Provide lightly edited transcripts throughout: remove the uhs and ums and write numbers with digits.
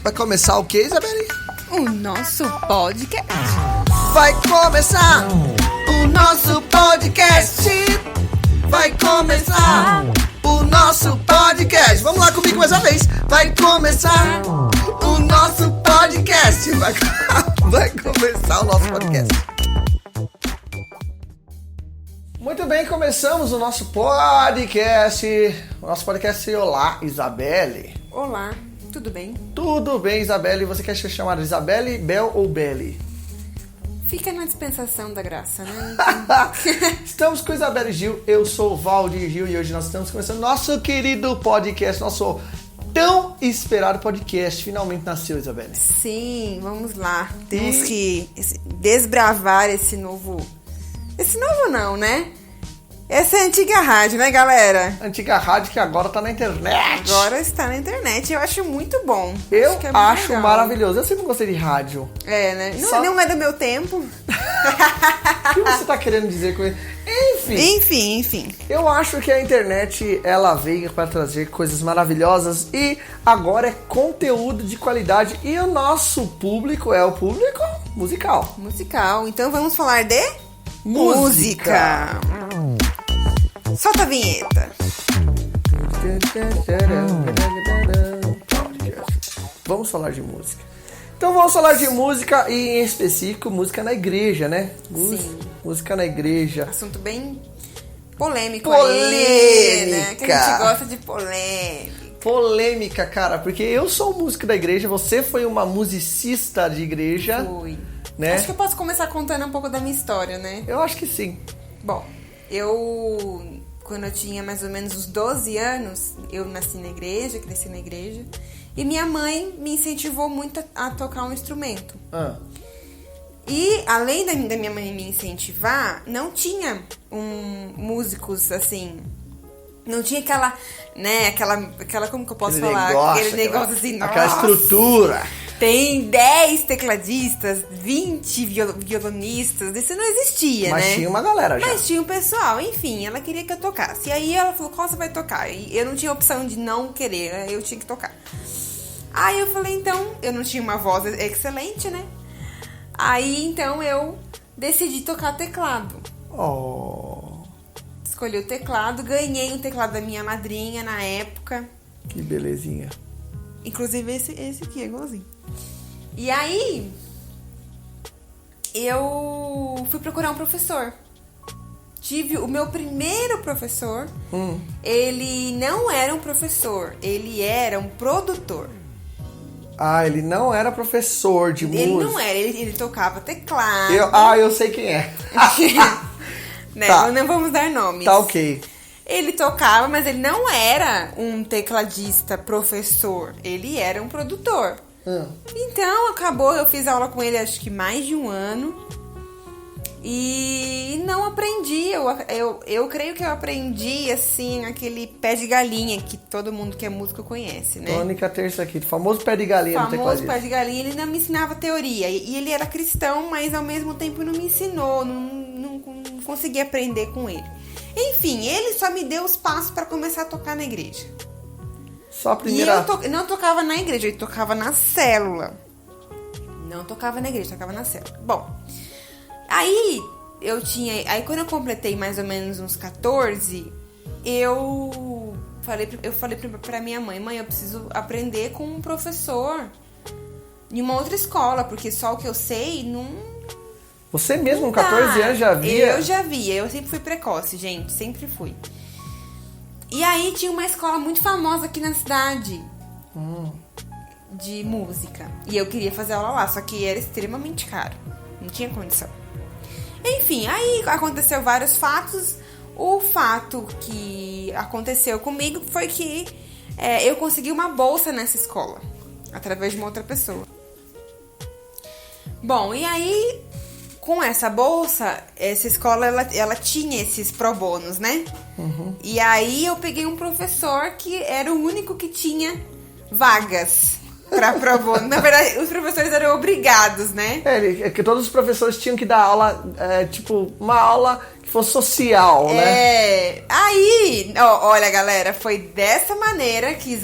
Vai começar o que, Isabelle? O nosso podcast. Vai começar o nosso podcast. Vai começar o nosso podcast. Vamos lá comigo mais uma vez. Vai começar o nosso podcast. Vai começar o nosso podcast. Muito bem, começamos o nosso podcast. O nosso podcast. Olá, Isabelle. Olá, tudo bem? Tudo bem, Isabelle. Você quer ser chamada Isabelle, Bel ou Belle? Fica na dispensação da graça, né? Estamos com Isabelle Gil, eu sou o Valdir Gil e hoje nós estamos começando nosso querido podcast, nosso tão esperado podcast. Finalmente nasceu, Isabelle. Sim, vamos lá. Temos que desbravar esse novo... Esse novo não, né? Essa é a antiga rádio, né, galera? Antiga rádio que agora tá na internet. Agora está na internet. Eu acho muito bom. Eu acho acho maravilhoso. Eu sempre gostei de rádio. É, né? Não é do meu tempo. O que você tá querendo dizer com isso? Enfim. Eu acho que a internet, ela veio para trazer coisas maravilhosas e agora é conteúdo de qualidade. E o nosso público é o público musical. Musical. Então vamos falar de... Música. Solta a vinheta. Vamos falar de música. Então vamos falar de música e em específico música na igreja, né? Sim. Música na igreja. Assunto bem polêmico aí, né? Que a gente gosta de polêmica. Polêmica, cara, porque eu sou músico da igreja, você foi uma musicista de igreja. Fui. Né? Acho que eu posso começar contando um pouco da minha história, né? Eu acho que sim. Bom, quando eu tinha mais ou menos uns 12 anos, eu nasci na igreja, cresci na igreja. E minha mãe me incentivou muito a tocar um instrumento. E além da minha mãe me incentivar, não tinha músicos assim... Não tinha aquela, né, aquela como que eu posso falar? Aquele negócio assim, nossa, aquela estrutura. Tem 10 tecladistas, 20 violonistas, isso não existia, Mas né? Mas tinha uma galera já. Mas tinha um pessoal, enfim, ela queria que eu tocasse. E aí ela falou, qual você vai tocar? E eu não tinha opção de não querer, eu tinha que tocar. Aí eu falei, então, eu não tinha uma voz excelente, né? Aí, então, eu decidi tocar teclado. Escolhi o teclado, ganhei o teclado da minha madrinha na época. Que belezinha. Inclusive esse aqui é igualzinho. E aí, eu fui procurar um professor. Tive o meu primeiro professor. Ele não era um professor, ele era um produtor. Ele não era professor de música. Ele não era, ele tocava teclado. Eu sei quem é. Né? Tá. Não vamos dar nomes. Tá ok. Ele tocava, mas ele não era um tecladista professor. Ele era um produtor. Então, acabou, eu fiz aula com ele acho que mais de um ano. E não aprendi. Eu creio que eu aprendi, assim, aquele pé de galinha que todo mundo que é músico conhece, né? Tônica terça aqui, famoso pé de galinha no tecladista. Famoso pé de galinha, ele não me ensinava teoria. E ele era cristão, mas ao mesmo tempo não me ensinou, não consegui aprender com ele. Enfim, ele só me deu os passos para começar a tocar na igreja. Só a primeira... E eu não tocava na igreja, eu tocava na célula. Não tocava na igreja, tocava na célula. Bom, aí quando eu completei mais ou menos uns 14, eu falei pra minha mãe, eu preciso aprender com um professor em uma outra escola, porque só o que eu sei não... Você mesmo com 14 anos já via? Eu já via, eu sempre fui precoce, gente, sempre fui. E aí tinha uma escola muito famosa aqui na cidade de música. E eu queria fazer aula lá, só que era extremamente caro, não tinha condição. Enfim, aí aconteceu vários fatos. O fato que aconteceu comigo foi que eu consegui uma bolsa nessa escola, através de uma outra pessoa. Bom, e aí... Com essa bolsa, essa escola, ela tinha esses pro bônus, né? E aí eu peguei um professor que era o único que tinha vagas pra pro bônus. Na verdade, os professores eram obrigados, né? É que todos os professores tinham que dar aula, uma aula que fosse social, né? Aí, olha, galera, foi dessa maneira que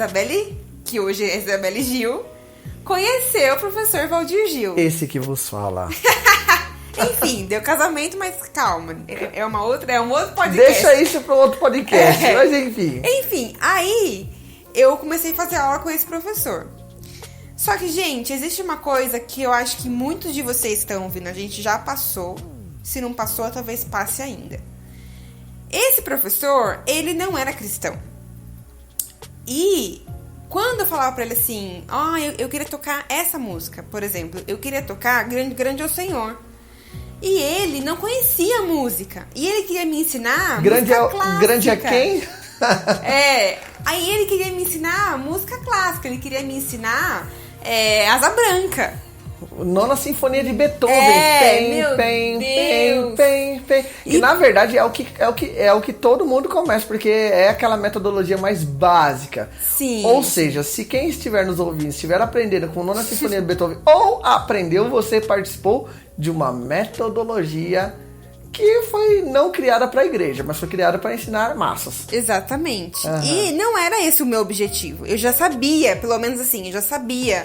hoje é Isabelle Gil, conheceu o professor Valdir Gil. Esse que vos fala. Enfim, deu casamento, mas calma. É um outro podcast. Deixa isso para outro podcast, mas enfim. Enfim, aí eu comecei a fazer aula com esse professor. Só que, gente, existe uma coisa que eu acho que muitos de vocês que estão ouvindo, a gente já passou. Se não passou, talvez passe ainda. Esse professor, ele não era cristão. E quando eu falava pra ele assim, eu queria tocar essa música, por exemplo, eu queria tocar Grande é o Senhor. E ele não conhecia a música. E ele queria me ensinar música clássica. Grande é quem? Aí ele queria me ensinar música clássica. Ele queria me ensinar Asa Branca. Nona Sinfonia de Beethoven. Meu Deus. E na verdade é o que todo mundo começa, porque é aquela metodologia mais básica. Sim. Ou seja, se quem estiver nos ouvindo estiver aprendendo com Nona Sinfonia de Beethoven ou aprendeu, você participou de uma metodologia que foi não criada para a igreja, mas foi criada para ensinar massas. Exatamente. E não era esse o meu objetivo. Eu já sabia, pelo menos assim, eu já sabia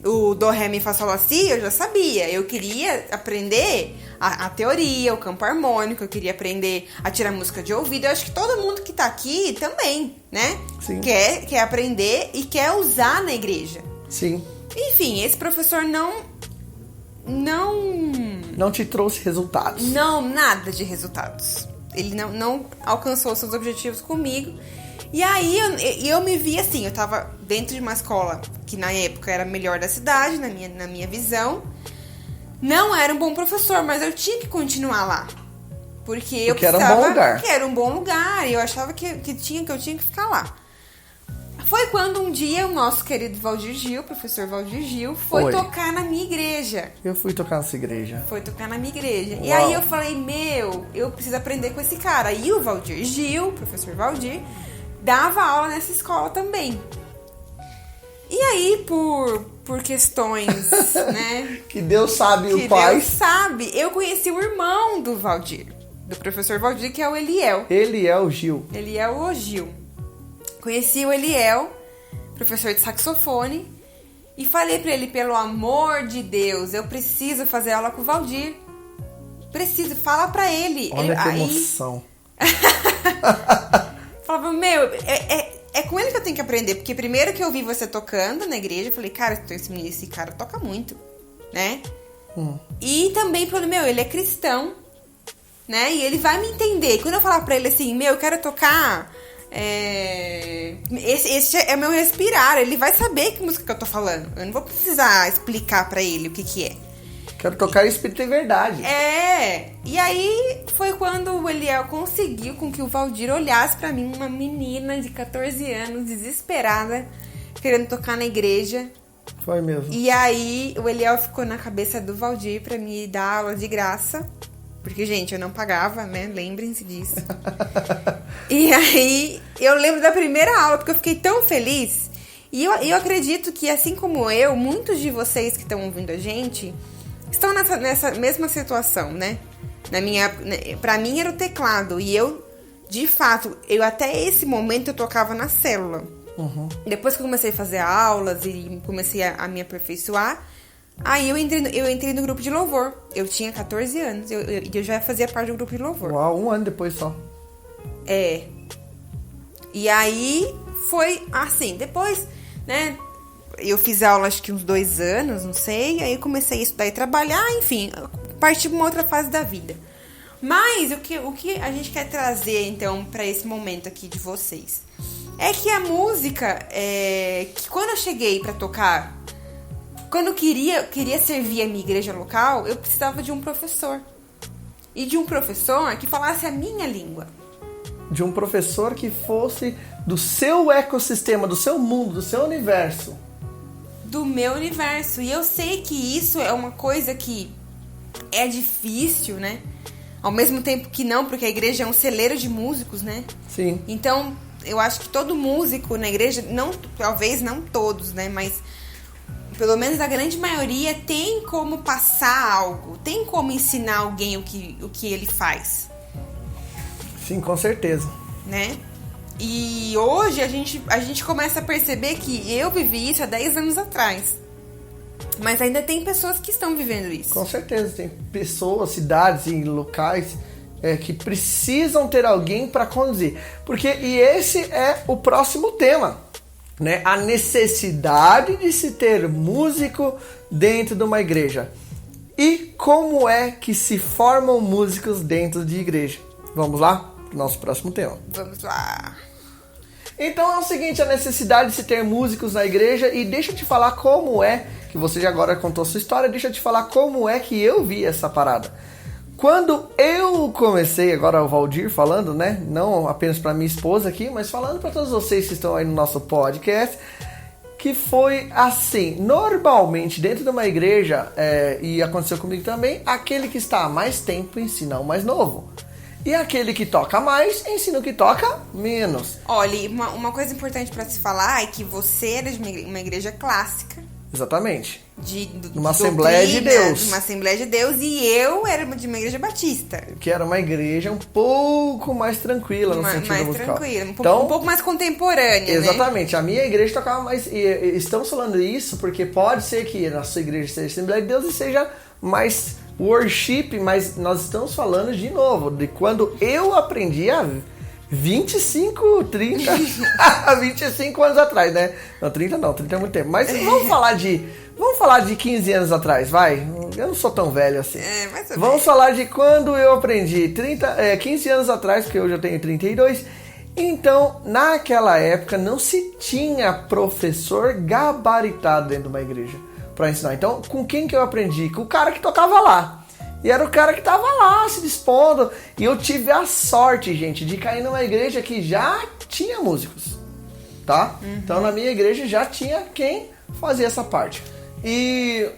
o do, ré, mi, fá, sol, lá, si, eu já sabia. Eu queria aprender a teoria, o campo harmônico, eu queria aprender a tirar música de ouvido. Eu acho que todo mundo que tá aqui também, né? Sim. Quer aprender e quer usar na igreja. Sim. Enfim, esse professor não te trouxe resultados. Não, nada de resultados. Ele não alcançou seus objetivos comigo. E aí eu me vi assim, eu tava dentro de uma escola que na época era a melhor da cidade, na minha visão. Não era um bom professor, mas eu tinha que continuar lá. Porque eu precisava, era um bom lugar. Que era um bom lugar, e eu achava que eu tinha que ficar lá. Foi quando um dia o nosso querido Valdir Gil, professor Valdir Gil, foi tocar na minha igreja. Eu fui tocar nessa igreja. Foi tocar na minha igreja. Uau. E aí eu falei, eu preciso aprender com esse cara. E o Valdir Gil, o professor Valdir, dava aula nessa escola também. E aí, por questões, né? Que Deus sabe o pai. Que Deus sabe. Eu conheci o irmão do Valdir, do professor Valdir, que é o Eliel. Eliel Gil. Eliel o Gil. Conheci o Eliel, professor de saxofone, e falei pra ele, pelo amor de Deus, eu preciso fazer aula com o Valdir. Preciso, fala pra ele. Olha que emoção. Falava, é com ele que eu tenho que aprender, porque primeiro que eu vi você tocando na igreja, eu falei, cara, esse cara toca muito, né? E também falei, ele é cristão, né? E ele vai me entender. E quando eu falar pra ele assim, eu quero tocar... Esse é meu respirar. Ele vai saber que música que eu tô falando. Eu não vou precisar explicar pra ele o que é. Quero tocar Espírito e Verdade. E aí foi quando o Eliel conseguiu com que o Valdir olhasse pra mim, uma menina de 14 anos, desesperada, querendo tocar na igreja. Foi mesmo. E aí o Eliel ficou na cabeça do Valdir pra me dar aula de graça. Porque, gente, eu não pagava, né? Lembrem-se disso. E aí, eu lembro da primeira aula, porque eu fiquei tão feliz. E eu acredito que, assim como eu, muitos de vocês que estão ouvindo a gente estão nessa mesma situação, né? Pra mim era o teclado. E eu, de fato, até esse momento eu tocava na célula. Depois que eu comecei a fazer aulas e comecei a me aperfeiçoar, aí eu entrei no grupo de louvor. Eu tinha 14 anos. Eu já fazia parte do grupo de louvor. Uau, 1 ano depois só. E aí foi assim. Depois, né? Eu fiz aula acho que uns 2 anos, não sei. Aí eu comecei a estudar e trabalhar. Enfim, parti para uma outra fase da vida. Mas o que a gente quer trazer, então, para esse momento aqui de vocês é que a música, que quando eu cheguei para tocar... Quando eu queria servir a minha igreja local, eu precisava de um professor. E de um professor que falasse a minha língua. De um professor que fosse do seu ecossistema, do seu mundo, do seu universo. Do meu universo. E eu sei que isso é uma coisa que é difícil, né? Ao mesmo tempo que não, porque a igreja é um celeiro de músicos, né? Sim. Então, eu acho que todo músico na igreja, talvez não todos, né? Mas... pelo menos a grande maioria tem como passar algo, tem como ensinar alguém o que ele faz. Sim, com certeza. Né? E hoje a gente começa a perceber que eu vivi isso há 10 anos atrás. Mas ainda tem pessoas que estão vivendo isso. Com certeza, tem pessoas, cidades e locais que precisam ter alguém para conduzir. E esse é o próximo tema, né? A necessidade de se ter músico dentro de uma igreja. E como é que se formam músicos dentro de igreja? Vamos lá? Nosso próximo tema. Vamos lá. Então é o seguinte, a necessidade de se ter músicos na igreja, e deixa eu te falar como é, que você já agora contou a sua história, deixa eu te falar como é que eu vi essa parada. Quando eu comecei, agora o Valdir falando, né, não apenas para minha esposa aqui, mas falando para todos vocês que estão aí no nosso podcast, que foi assim, normalmente dentro de uma igreja, e aconteceu comigo também, aquele que está há mais tempo ensina o mais novo. E aquele que toca mais, ensina o que toca menos. Olha, uma coisa importante para se falar é que você era de uma igreja clássica. Exatamente. De uma Assembleia de Deus. Uma Assembleia de Deus, e eu era de uma igreja batista. Que era uma igreja um pouco mais tranquila no sentido mais musical. Tranquila, um então, pouco mais contemporânea, exatamente. Né? A minha igreja tocava mais... E estamos falando isso porque pode ser que a sua igreja seja Assembleia de Deus e seja mais worship, mas nós estamos falando de novo de quando eu aprendi a 25, 30, 25 anos atrás, né? Não, 30 não, 30 é muito tempo. Mas vamos falar de 15 anos atrás, vai? Eu não sou tão velho assim. Vamos falar de quando eu aprendi 15 anos atrás, porque hoje eu tenho 32. Então, naquela época, não se tinha professor gabaritado dentro de uma igreja para ensinar. Então, com quem que eu aprendi? Com o cara que tocava lá. E era o cara que tava lá se dispondo. E eu tive a sorte, gente, de cair numa igreja que já tinha músicos, tá? Uhum. Então, na minha igreja já tinha quem fazia essa parte. E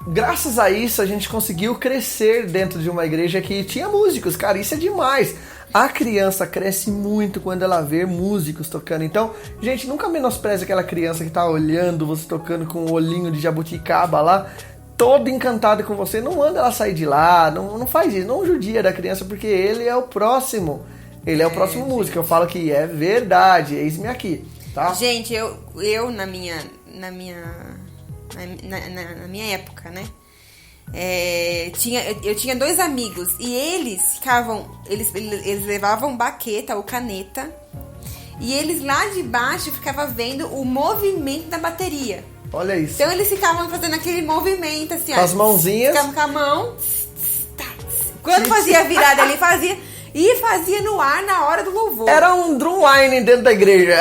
graças a isso, a gente conseguiu crescer dentro de uma igreja que tinha músicos. Cara, isso é demais. A criança cresce muito quando ela vê músicos tocando. Então, gente, nunca menospreze aquela criança que tá olhando você tocando com o olhinho de jabuticaba lá, todo encantado com você. Não manda ela sair de lá, não faz isso. Não judia da criança, porque ele é o próximo. Ele é o próximo músico. Eu falo que é verdade. Eis-me aqui, tá? Gente, eu na minha época, né? Eu tinha 2 amigos e eles levavam baqueta ou caneta e eles lá de baixo ficavam vendo o movimento da bateria. Olha isso. Então eles ficavam fazendo aquele movimento assim, com as mãozinhas. Ficavam com a mão. Quando fazia a virada ali, fazia no ar na hora do louvor. Era um drumline dentro da igreja.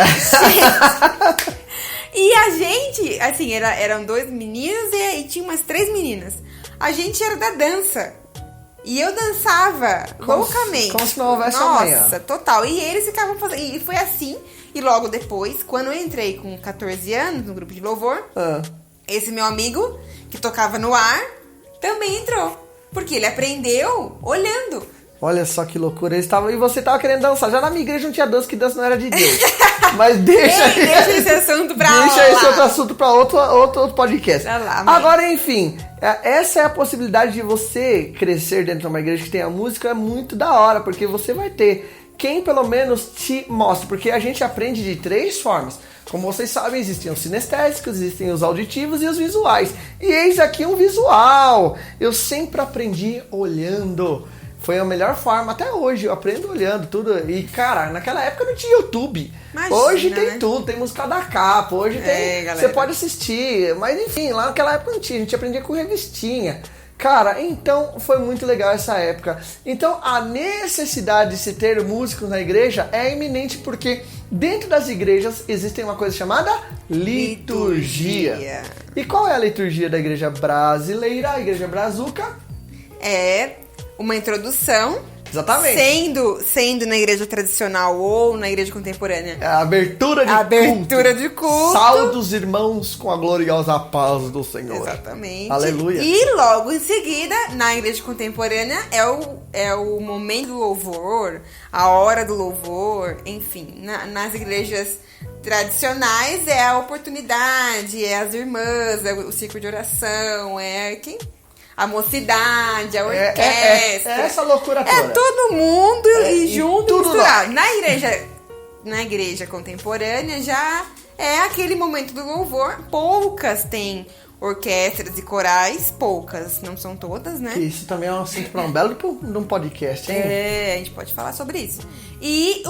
E a gente, assim, eram 2 meninos e tinha umas 3 meninas. A gente era da dança. E eu dançava loucamente. Como se não houvesse amanhã. Nossa, total. E eles ficavam fazendo. E foi assim. E logo depois, quando eu entrei com 14 anos no grupo de louvor, esse meu amigo, que tocava no ar, também entrou. Porque ele aprendeu olhando. Olha só que loucura. E você tava querendo dançar. Já na minha igreja não tinha dança, que dança não era de Deus. Mas deixa esse assunto pra lá. Deixa esse outro assunto pra outro podcast. Pra lá, agora, enfim, essa é a possibilidade de você crescer dentro de uma igreja que tenha música. É muito da hora, porque você vai ter quem pelo menos te mostra. Porque a gente aprende de 3 formas. Como vocês sabem, existem os sinestésicos, existem os auditivos e os visuais. E eis aqui um visual. Eu sempre aprendi olhando. Foi a melhor forma, até hoje, eu aprendo olhando tudo. E, cara, naquela época não tinha YouTube. Imagina, hoje tem, né? Tudo, tem música da capa, hoje tem. Galera. Você pode assistir, mas enfim, lá naquela época não tinha, a gente aprendia com revistinha. Cara, então foi muito legal essa época. Então a necessidade de se ter músicos na igreja é iminente, porque dentro das igrejas existem uma coisa chamada liturgia. E qual é a liturgia da igreja brasileira, a igreja brazuca? É uma introdução. Exatamente. Sendo na igreja tradicional ou na igreja contemporânea. A abertura de culto. Salve os irmãos com a gloriosa paz do Senhor. Exatamente. Aleluia. E logo em seguida, na igreja contemporânea, é o momento do louvor, a hora do louvor, enfim. Nas igrejas tradicionais é a oportunidade, é as irmãs, é o círculo de oração, a mocidade, a orquestra. É essa loucura toda. É todo mundo e junto, tudo misturado. Na igreja contemporânea já é aquele momento do louvor. Poucas têm orquestras e corais, poucas, não são todas, né? Que isso também é um assunto para um belo de um podcast, hein? É, a gente pode falar sobre isso. E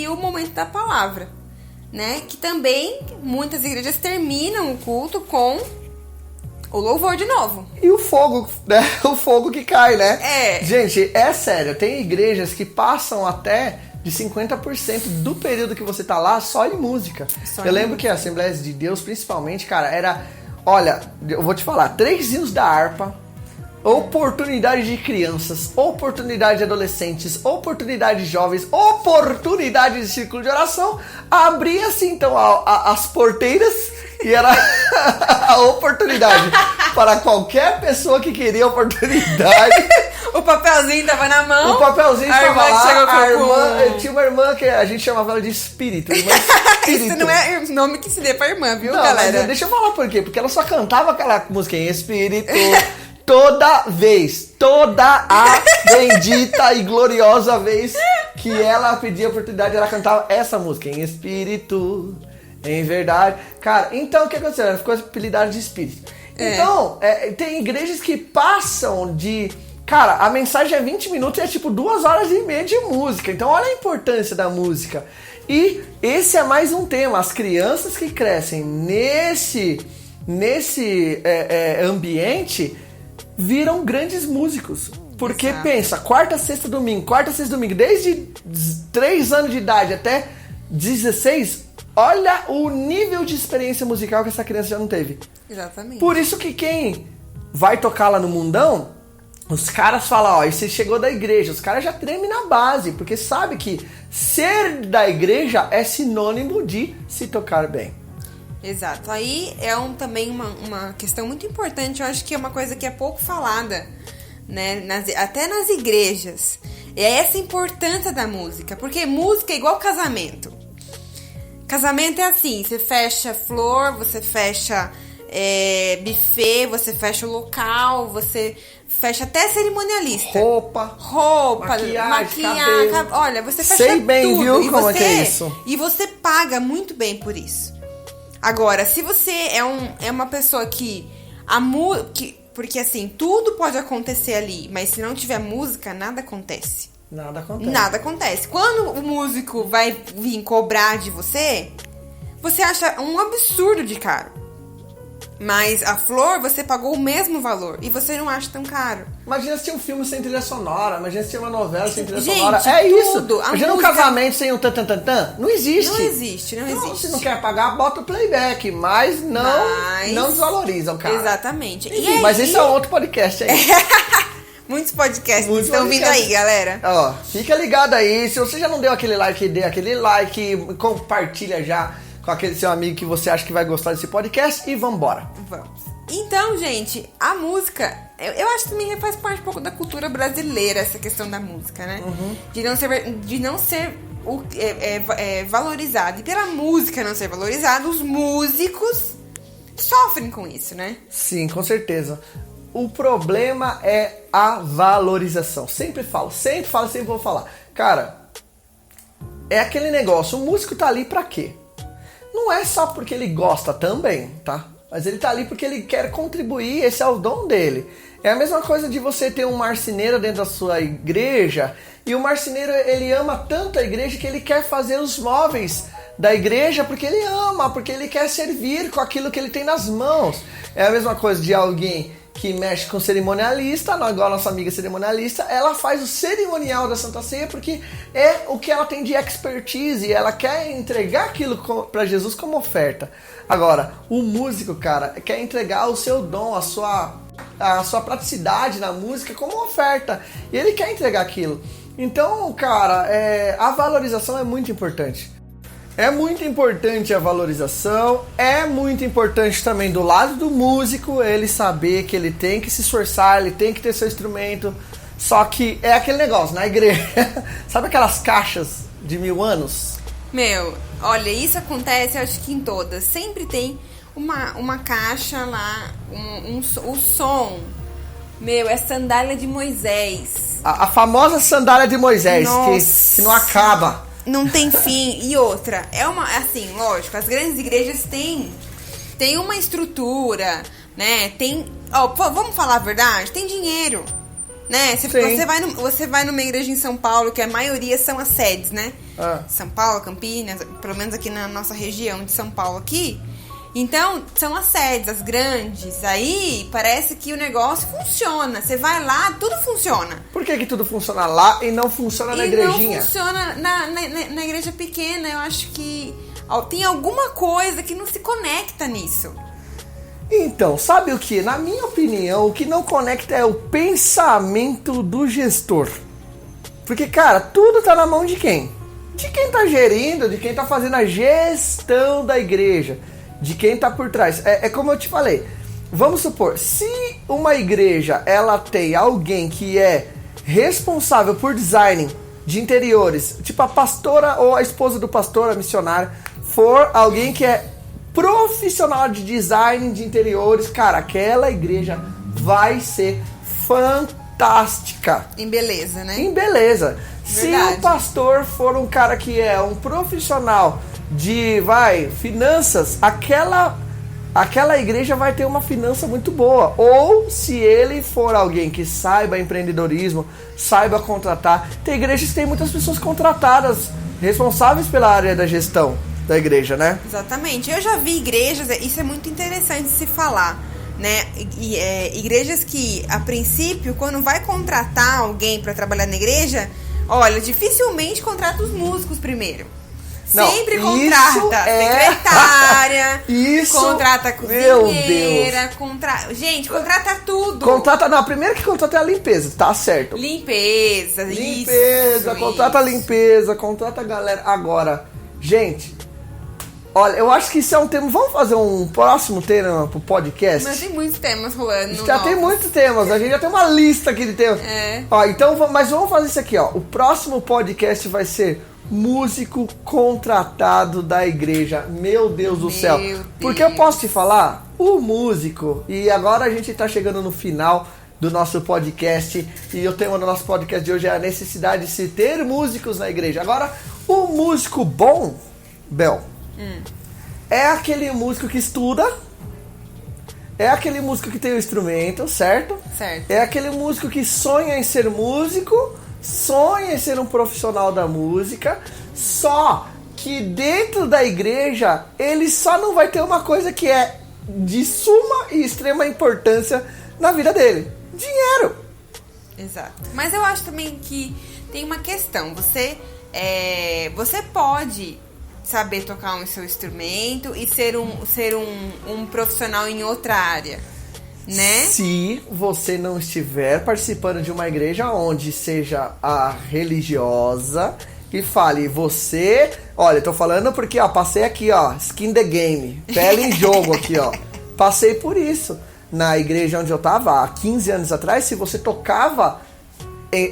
o momento da palavra, né? Que também muitas igrejas terminam o culto com o louvor de novo. E o fogo, né? O fogo que cai, né? É. Gente, é sério, tem igrejas que passam até de 50% do período que você tá lá só em música. Eu lembro que a Assembleias de Deus, principalmente, cara, era... Olha, eu vou te falar, 3 hinos da harpa, oportunidade de crianças, oportunidade de adolescentes, oportunidade de jovens, oportunidade de círculo de oração. Abria-se então as porteiras e era a oportunidade para qualquer pessoa que queria oportunidade. O papelzinho tava na mão. O papelzinho estava lá. A irmã tinha uma irmã que a gente chamava ela de espírito. Irmã espírito. Isso não é nome que se dê pra irmã, viu, não, galera? Mas deixa eu falar por quê. Porque ela só cantava aquela música em espírito toda vez. Toda a bendita e gloriosa vez que ela pedia oportunidade, ela cantava essa música em espírito, em verdade. Cara, então o que aconteceu? Ela ficou apelidada de espírito. Então, tem igrejas que passam de... Cara, a mensagem é 20 minutos e é tipo 2 horas e meia de música. Então olha a importância da música. E esse é mais um tema. As crianças que crescem nesse ambiente viram grandes músicos. Porque Exato. pensa, quarta, sexta, domingo, desde 3 anos de idade até 16, olha o nível de experiência musical que essa criança já não teve. Exatamente. Por isso que quem vai tocar lá no mundão, os caras falam, ó, e você chegou da igreja, os caras já tremem na base, porque sabe que ser da igreja é sinônimo de se tocar bem. Exato. Aí é também uma questão muito importante, eu acho que é uma coisa que é pouco falada, né? Até nas igrejas. É essa importância da música, porque música é igual casamento. Casamento é assim, você fecha flor, você fecha buffet, você fecha o local, você fecha até cerimonialista. Roupa, maquiagem, cabelo. Olha, você fecha Sei bem, tudo. viu, E como você, é que é isso. E você paga muito bem por isso. Agora, se você é uma pessoa que... Porque assim, tudo pode acontecer ali, mas se não tiver música, nada acontece. Nada acontece. Quando o músico vai vir cobrar de você, você acha um absurdo de caro. Mas a flor, você pagou o mesmo valor e você não acha tão caro. Imagina se tinha um filme sem trilha sonora, imagina se tinha uma novela sem trilha Gente, sonora. É isso. Imagina um música... casamento sem um tan-tan-tan-tan. Não existe. Não existe. Se não quer pagar, bota o playback, mas não desvaloriza o cara. Exatamente. Enfim, mas esse é outro podcast aí. Muitos podcasts estão vindo aí, galera. Ó, fica ligado aí. Se você já não deu aquele like, dê aquele like, compartilha já com aquele seu amigo que você acha que vai gostar desse podcast e vambora. Vamos. Então, gente, a música, eu acho que também faz parte um pouco da cultura brasileira, essa questão da música, né? Uhum. De não ser valorizado. E pela música não ser valorizada, os músicos sofrem com isso, né? Sim, com certeza. O problema é a valorização. Sempre vou falar. Cara, é aquele negócio, o músico tá ali pra quê? Não é só porque ele gosta também, tá? Mas ele tá ali porque ele quer contribuir, esse é o dom dele. É a mesma coisa de você ter um marceneiro dentro da sua igreja, e o marceneiro, ele ama tanto a igreja que ele quer fazer os móveis da igreja porque ele ama, porque ele quer servir com aquilo que ele tem nas mãos. É a mesma coisa de alguém que mexe com cerimonialista, igual a nossa amiga cerimonialista, ela faz o cerimonial da Santa Ceia porque é o que ela tem de expertise e ela quer entregar aquilo para Jesus como oferta. Agora, o músico, cara, quer entregar o seu dom, a sua praticidade na música como oferta. E ele quer entregar aquilo. Então, cara, a valorização é muito importante. É muito importante a valorização, é muito importante também do lado do músico ele saber que ele tem que se esforçar, ele tem que ter seu instrumento, só que é aquele negócio, na igreja, sabe aquelas caixas de 1000 anos? Meu, olha, isso acontece, eu acho que em todas, sempre tem uma caixa lá, o som, meu, é sandália de Moisés. A famosa sandália de Moisés, que não acaba. Não tem fim. E outra, assim, lógico, as grandes igrejas têm uma estrutura, né? Vamos falar a verdade, tem dinheiro, né? Você vai numa igreja em São Paulo, que a maioria são as sedes, né? São Paulo, Campinas, pelo menos aqui na nossa região de São Paulo aqui. Então, são as sedes, as grandes. Aí, parece que o negócio funciona. Você vai lá, tudo funciona. Por que tudo funciona lá e não funciona na igrejinha? Não funciona na igreja pequena. Eu acho que tem alguma coisa que não se conecta nisso. Então, sabe o que? Na minha opinião, o que não conecta é o pensamento do gestor. Porque, cara, tudo tá na mão de quem? De quem tá gerindo, de quem tá fazendo a gestão da igreja. De quem tá por trás. É como eu te falei. Vamos supor, se uma igreja ela tem alguém que é responsável por design de interiores, tipo a pastora ou a esposa do pastor, a missionária, for alguém que é profissional de design de interiores, cara, aquela igreja vai ser fantástica. Em beleza, né? Em beleza. Verdade. Se o pastor for um cara que é um profissional de, finanças, aquela igreja vai ter uma finança muito boa. Ou se ele for alguém que saiba empreendedorismo, saiba contratar. Tem igrejas que tem muitas pessoas contratadas, responsáveis pela área da gestão da igreja, né? Exatamente. Eu já vi igrejas, isso é muito interessante de se falar, né? Igrejas que, a princípio, quando vai contratar alguém para trabalhar na igreja, olha, dificilmente contrata os músicos primeiro. Não, sempre contrata secretária, contrata cozinheira, gente, contrata tudo. Primeiro que contrata é a limpeza, tá certo. Limpeza, contrata a limpeza, contrata a galera. Agora, gente, olha, eu acho que isso é um tema. Vamos fazer um próximo tema pro podcast? Mas tem muitos temas rolando. Já tem muitos temas, a gente já tem uma lista aqui de temas. Ó, então, mas vamos fazer isso aqui, ó. O próximo podcast vai ser músico contratado da igreja. Meu Deus do céu. Porque eu posso te falar, o músico, e agora a gente tá chegando no final do nosso podcast, e o tema do nosso podcast de hoje é a necessidade de se ter músicos na igreja. Agora, o músico bom, Bel, é aquele músico que estuda, é aquele músico que tem o instrumento, certo? Certo. É aquele músico que sonha em ser músico, sonha em ser um profissional da música, só que dentro da igreja ele só não vai ter uma coisa que é de suma e extrema importância na vida dele: dinheiro. Exato. Mas eu acho também que tem uma questão. Você pode saber tocar um seu instrumento e ser um profissional em outra área, né? Se você não estiver participando de uma igreja onde seja a religiosa e fale, olha, eu tô falando porque, ó, passei aqui, ó, skin the game, pele em jogo aqui, ó. Passei por isso. Na igreja onde eu tava há 15 anos atrás, se você tocava,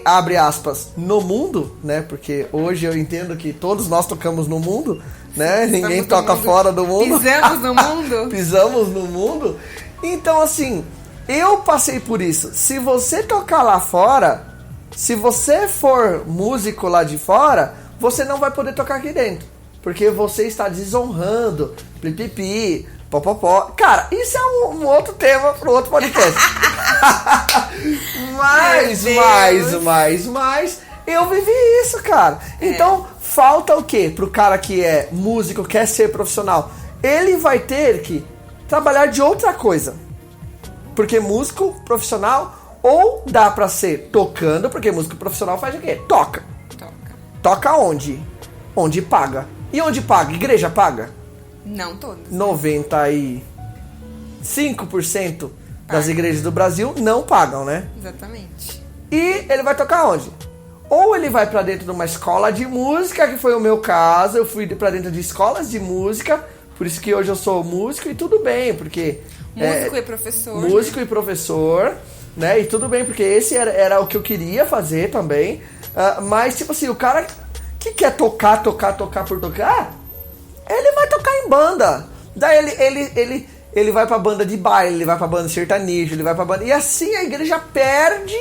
abre aspas, no mundo, né? Porque hoje eu entendo que todos nós tocamos no mundo, né? Ninguém toca fora do mundo. Pisamos no mundo. Pisamos no mundo. Então, assim, eu passei por isso. Se você tocar lá fora, se você for músico lá de fora, você não vai poder tocar aqui dentro. Porque você está desonrando, pipipi, popopó. Cara, isso é um outro tema para outro podcast. Mas eu vivi isso, cara. Então, falta o quê? Pro cara que é músico, quer ser profissional. Ele vai ter que trabalhar de outra coisa. Porque músico profissional ou dá pra ser tocando, porque músico profissional faz o quê? Toca. Toca onde? Onde paga. E onde paga? Igreja paga? Não todas. 95% das igrejas do Brasil não pagam, né? Exatamente. E ele vai tocar onde? Ou ele vai pra dentro de uma escola de música, que foi o meu caso. Eu fui pra dentro de escolas de música, por isso que hoje eu sou músico e tudo bem, porque... Músico e professor. Músico, né? E professor, né? E tudo bem, porque esse era o que eu queria fazer também. Mas, tipo assim, o cara que quer tocar por tocar, ele vai tocar em banda. Daí ele vai pra banda de baile, ele vai pra banda sertanejo, ele vai pra banda... E assim a igreja perde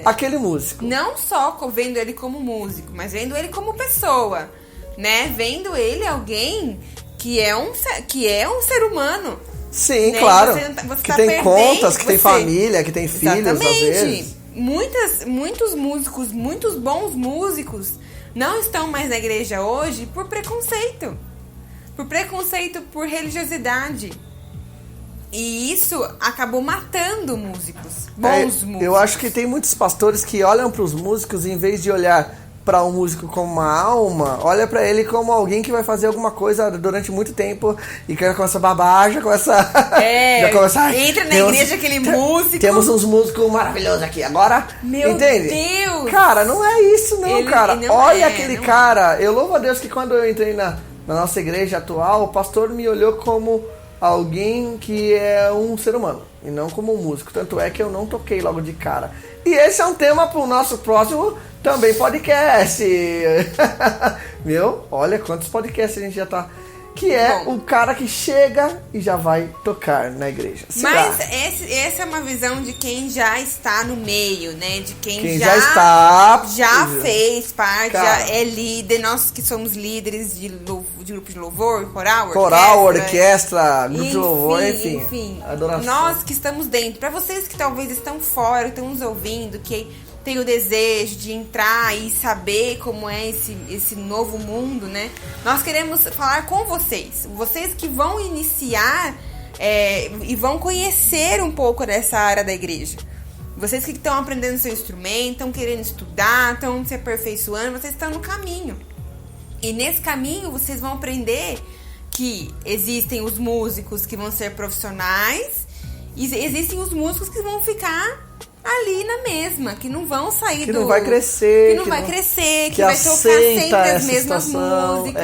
aquele músico. Não só vendo ele como músico, mas vendo ele como pessoa, né? Vendo ele alguém que é um ser humano. Sim, né? claro. Você que tá tem perdendo, contas, que tem família, que tem filhos, às vezes. Muitos músicos, muitos bons músicos não estão mais na igreja hoje por preconceito. Por preconceito, por religiosidade. E isso acabou matando músicos, bons músicos. Eu acho que tem muitos pastores que olham para os músicos e, em vez de olhar para um músico como uma alma, olha para ele como alguém que vai fazer alguma coisa durante muito tempo e que começa a babar, já começa... já começa, entra na igreja aquele músico... Temos uns músicos maravilhosos aqui agora, meu entende? Deus! Cara, não é isso não, cara. Não olha aquele cara. Eu louvo a Deus que quando eu entrei na nossa igreja atual, o pastor me olhou como alguém que é um ser humano e não como um músico. Tanto é que eu não toquei logo de cara. E esse é um tema pro nosso próximo também podcast. Meu, olha quantos podcasts a gente já tá... Que é o cara que chega e já vai tocar na igreja. Mas essa é uma visão de quem já está no meio, né? De quem já está... Já fez parte, cara, já é líder. Nós que somos líderes de grupo de louvor, coral, orquestra, grupo de louvor, enfim. Adoração. Nós que estamos dentro. Para vocês que talvez estão fora, estão nos ouvindo, que tem o desejo de entrar e saber como é esse novo mundo, né? Nós queremos falar com vocês. Vocês que vão iniciar e vão conhecer um pouco dessa área da igreja. Vocês que estão aprendendo seu instrumento, estão querendo estudar, estão se aperfeiçoando, vocês estão no caminho. E nesse caminho vocês vão aprender que existem os músicos que vão ser profissionais e existem os músicos que vão ficar ali na mesma, que não vão sair que não vai crescer, que não vai crescer, que vai tocar sempre as mesmas músicas,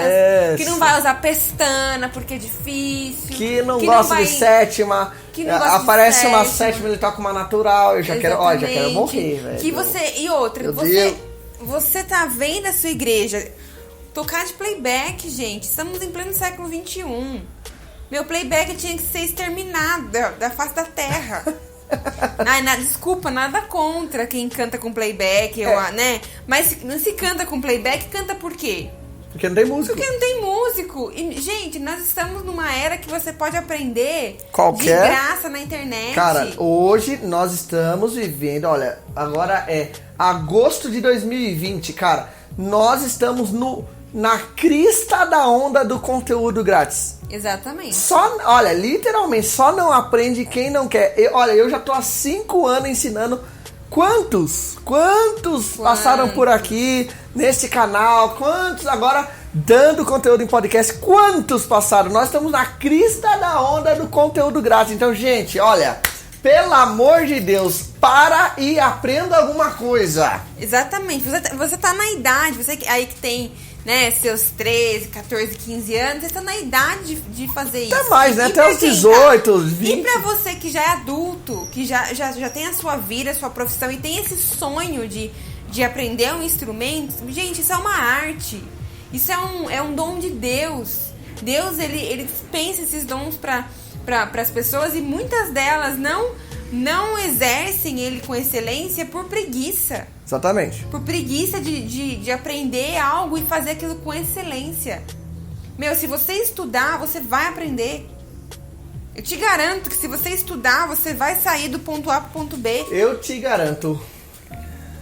que não vai usar pestana porque é difícil, que não gosta de sétima, que não gosta aparece de uma sétima, ele toca uma natural, eu já quero morrer, velho. Que você tá vendo a sua igreja tocar de playback, gente. Estamos em pleno século XXI. Meu playback tinha que ser exterminado da face da terra. Desculpa, nada contra quem canta com playback, né? Mas não se canta com playback, canta por quê? Porque não tem músico. Porque não tem músico. E, gente, nós estamos numa era que você pode aprender de graça na internet. Cara, hoje nós estamos vivendo, olha, agora é agosto de 2020, cara. Nós estamos na crista da onda do conteúdo grátis. Exatamente. Literalmente, só não aprende quem não quer. Eu já tô há 5 anos ensinando. Quantos passaram por aqui nesse canal? Quantos agora dando conteúdo em podcast? Quantos passaram? Nós estamos na crista da onda do conteúdo grátis. Então, gente, olha, pelo amor de Deus, para e aprenda alguma coisa. Exatamente. Você tá na idade, você aí que tem, né, seus 13, 14, 15 anos, você tá na idade de fazer isso. Até mais, né? Até os 18, 20. E pra você que já é adulto, que já tem a sua vida, a sua profissão e tem esse sonho de aprender um instrumento, gente, isso é uma arte. Isso é um dom de Deus. Deus, ele pensa esses dons para as pessoas e muitas delas não exercem ele com excelência por preguiça. Exatamente. Por preguiça de aprender algo e fazer aquilo com excelência. Meu, se você estudar, você vai aprender. Eu te garanto que se você estudar, você vai sair do ponto A pro ponto B. Eu te garanto.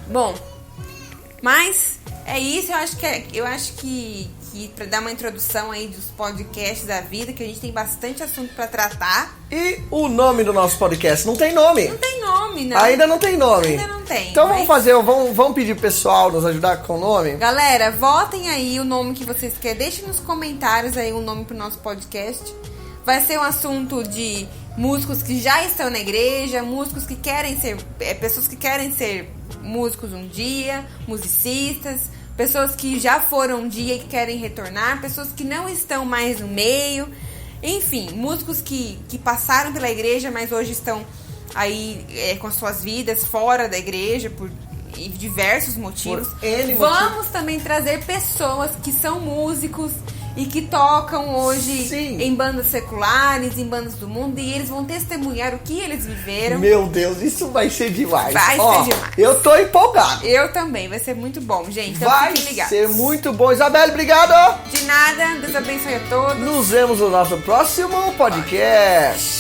Bom, mas é isso. Eu acho que para dar uma introdução aí dos podcasts da vida, que a gente tem bastante assunto para tratar. E o nome do nosso podcast? Não tem nome. Não tem nome, não. Ainda não tem nome. Ainda não tem. Então vamos pedir pro pessoal nos ajudar com o nome? Galera, votem aí o nome que vocês querem. Deixem nos comentários aí o nome pro nosso podcast. Vai ser um assunto de músicos que já estão na igreja, músicos que querem ser... pessoas que querem ser músicos um dia, musicistas, pessoas que já foram um dia e que querem retornar, pessoas que não estão mais no meio, enfim, músicos que passaram pela igreja, mas hoje estão aí com suas vidas fora da igreja por diversos motivos. Vamos também trazer pessoas que são músicos, e que tocam hoje Sim. em bandas seculares, em bandas do mundo, e eles vão testemunhar o que eles viveram. Meu Deus, isso vai ser demais. Vai ser demais. Eu tô empolgado. Eu também, vai ser muito bom, gente. Então Vai fiquem ligados. ser muito bom. Isabelle, obrigado. De nada, Deus abençoe a todos. Nos vemos no nosso próximo podcast.